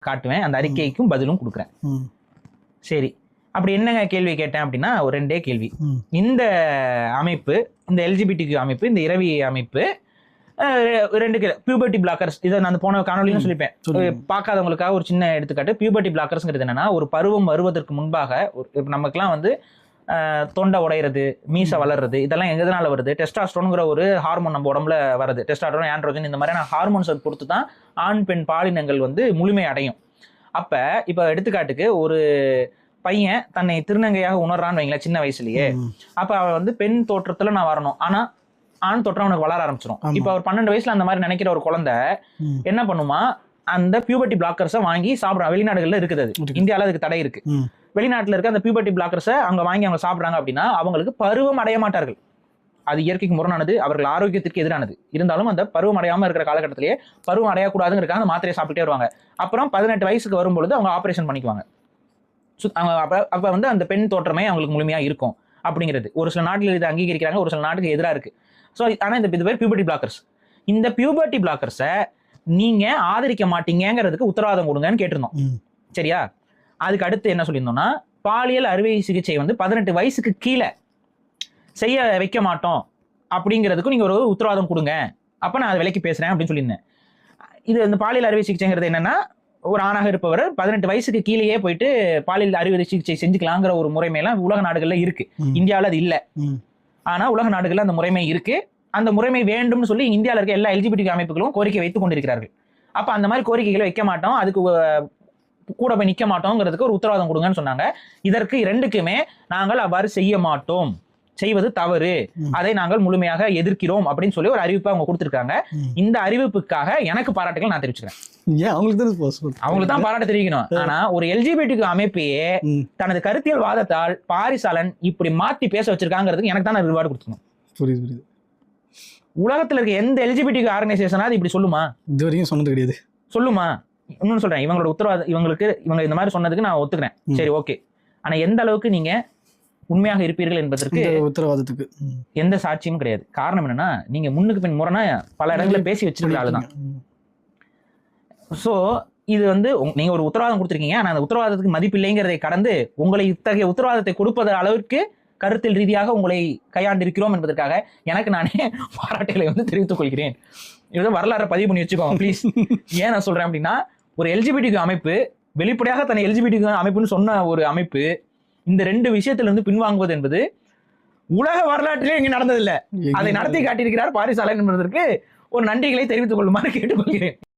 காட்டுவேன், அந்த அறிக்கைக்கும் பதிலும் கொடுக்குறேன். சரி, அப்படி என்னங்க கேள்வி கேட்டேன் அப்படின்னா ஒரு 2 கேள்வி. இந்த அமைப்பு, இந்த எல்ஜிபிடிக்யூ அமைப்பு, இந்த இரவி அமைப்பு 2 பியூபர்ட்டி பிளாக்கர்ஸ், இதை நான் போன காணொலியும் சொல்லிப்பேன், பார்க்காதவங்களுக்காக ஒரு சின்ன எடுத்துக்காட்டு. பியூபர்ட்டி பிளாக்கர்ஸ்ங்கிறது என்னன்னா, ஒரு பருவம் வருவதற்கு முன்பாக நமக்குலாம் வந்து தொண்டை உடையிறது, மீசை வளர்றது, இதெல்லாம் எதனால வருது? டெஸ்டாஸ்டரோன்ங்கிற ஒரு ஹார்மோன் நம்ம உடம்புல வருது. டெஸ்டாஸ்டரோன், ஆண்ட்ரோஜன், இந்த மாதிரியான ஹார்மோன்ஸை பொறுத்து தான் ஆண் பெண் பாலினங்கள் வந்து முழுமை அடையும். அப்ப இப்ப எடுத்துக்காட்டுக்கு ஒரு பையன் தன்னை திருநங்கையாக உணர்றான்னு வைங்களேன் சின்ன வயசுலயே, அப்ப அவன் வந்து பெண் தோற்றத்துல நான் வரணும், ஆனா ஆண் தோற்றம் அவனுக்கு வளர ஆரம்பிச்சிடும். இப்ப அவர் 12 வயசுல அந்த மாதிரி நினைக்கிற ஒரு குழந்தை என்ன பண்ணுமா, அந்த பியூபர்ட்டி பிளாக்கர்ஸை வாங்கி சாப்பிடுறான். வெளிநாடுகள்ல இருக்குது, அது இந்தியாவில அதுக்கு தடை இருக்கு. வெளிநாட்டுல இருக்க அந்த பியூபர்ட்டி பிளாக்கர்ஸை அவங்க வாங்கி அவங்க சாப்பிடுறாங்க அப்படின்னா அவங்களுக்கு பருவம் அடைய மாட்டார்கள். அது இயற்கைக்கு முரணானது, அவர்கள் ஆரோக்கியத்திற்கு எதிரானது. இருந்தாலும் அந்த பருவம் அடையாம இருக்கிற காலகட்டத்திலேயே பருவம் அடையக்கூடாதுங்கிறதுக்காக அந்த மாத்திரையை சாப்பிட்டுட்டே வருவாங்க. அப்புறம் 18 வயசுக்கு வரும்பொழுது அவங்க ஆபரேஷன் பண்ணிக்குவாங்க. அப்ப வந்து அந்த பெண் தோற்றமே அவங்களுக்கு முழுமையா இருக்கும் அப்படிங்கிறது. ஒரு சில நாட்டில் இதை அங்கீகரிக்கிறாங்க, ஒரு சில நாட்டுக்கு எதிராக இருக்கு. ஸோ ஆனா இந்த பேர் பியூபர்ட்டி பிளாக்கர்ஸ். இந்த பியூபர்ட்டி பிளாக்கர்ஸை நீங்க ஆதரிக்க மாட்டீங்கிறதுக்கு உத்தரவாதம் கொடுங்கன்னு கேட்டிருந்தோம். சரியா? அதுக்கு அடுத்து என்ன சொல்லியிருந்தோம்னா, பாலியல் அறுவை சிகிச்சை வந்து 18 வயசுக்கு கீழே செய்ய வைக்க மாட்டோம் அப்படிங்கிறதுக்கும் நீங்க ஒரு உத்தரவாதம் கொடுங்க, அப்ப நான் அதை விலைக்கு பேசுறேன் அப்படின்னு சொல்லியிருந்தேன். இது இந்த பாலியல் அறுவை சிகிச்சைங்கிறது என்னன்னா, ஒரு ஆணாக இருப்பவர் 18 வயசுக்கு கீழேயே போயிட்டு பாலியல் அறுவை சிகிச்சை செஞ்சுக்கலாங்கிற ஒரு முறைமையெல்லாம் உலக நாடுகள்ல இருக்கு. இந்தியாவில் அது இல்லை, ஆனா உலக நாடுகள்ல அந்த முறைமை இருக்கு. அந்த முறைமை வேண்டும்னு சொல்லி இந்தியாவில் இருக்க எல்லா எல்ஜிபிடி அமைப்புகளும் கோரிக்கை வைத்துக் கொண்டிருக்கிறார்கள். அப்ப அந்த மாதிரி கோரிக்கைகளை வைக்க மாட்டோம், அதுக்கு கூட போய் நிக்க மாட்டோங்கிறதுக்கு ஒரு உத்தரவாதம் கொடுங்கன்னு சொன்னாங்க. இதற்கு 2க்குமே நாங்கள் அவ்வாறு செய்ய மாட்டோம், செய்வது தவறு, அதை நாங்கள் முழுமையாக எதிர்க்கிறோம் அப்படின்னு சொல்லி ஒரு அறிவிப்பை அவங்க கொடுத்திருக்காங்க. இந்த அறிவிப்புக்காக எனக்கு பாராட்டுகள் நான் தெரிவிச்சுக்கிறேன். அவங்களுக்கு தான் பாராட்டு தெரிவிக்கணும். ஆனா ஒரு எல்ஜிபிடி அமைப்பையே தனது கருத்தியல் வாதத்தால் பாரிசாலன் இப்படி மாத்தி பேச வச்சிருக்காங்கிறதுக்கு எனக்கு தான் ரிவார்டு கொடுத்துக்கணும். புரியுது. உலகத்துல இருக்க எந்த எல்ஜிபிடி ஆர்கனைசேஷனாவது இப்படி சொல்லுமா? இது வரைக்கும் சொன்னது கிடையாது. சொல்லுமா? இன்னொன்னு சொல்றேன், இவங்களோட உத்தரவாதம், இவங்க இந்த மாதிரி சொன்னதுக்கு நான் ஒத்துக்கிறேன், சரி ஓகே. ஆனா எந்த அளவுக்கு நீங்க உண்மையாக இருப்பீர்கள் என்பதற்கு உத்தரவாதத்துக்கு எந்த சாட்சியும் கிடையாது. காரணம் என்னன்னா, நீங்க முன்னுக்கு பின் முரணா பல இடங்கள்ல பேசி வச்சிருக்கிற ஆளுதான். சோ இது வந்து நீங்க ஒரு உத்தரவாதம் கொடுத்துருக்கீங்க, ஆனா அந்த உத்தரவாதத்துக்கு மதிப்பில்லைங்கிறதை கடந்து உங்களை இத்தகைய உத்தரவாதத்தை கொடுப்பது அளவிற்கு கருத்தில் ரீதியாக உங்களை கையாண்டிருக்கிறோம் என்பதற்காக எனக்கு நானே பாராட்டுகளை வந்து தெரிவித்துக் கொள்கிறேன். இதை வரலாறு பதிவு பண்ணி வச்சுக்கோங்க ப்ளீஸ். ஏன் நான் சொல்றேன் அப்படின்னா, ஒரு எல்ஜிபிடி அமைப்பு வெளிப்படையாக தன்னை எல்ஜிபிடி அமைப்புன்னு சொன்ன ஒரு அமைப்பு இந்த 2 விஷயத்துல இருந்து பின்வாங்குவது என்பது உலக வரலாற்றிலே இங்க நடந்ததில்லை. அதை நடத்தி காட்டியிருக்கிறார் பாரிசாலன் என்பதற்கு ஒரு நன்றிகளை தெரிவித்துக் கொள்ளுமாறு கேட்டுக்கொள்கிறேன்.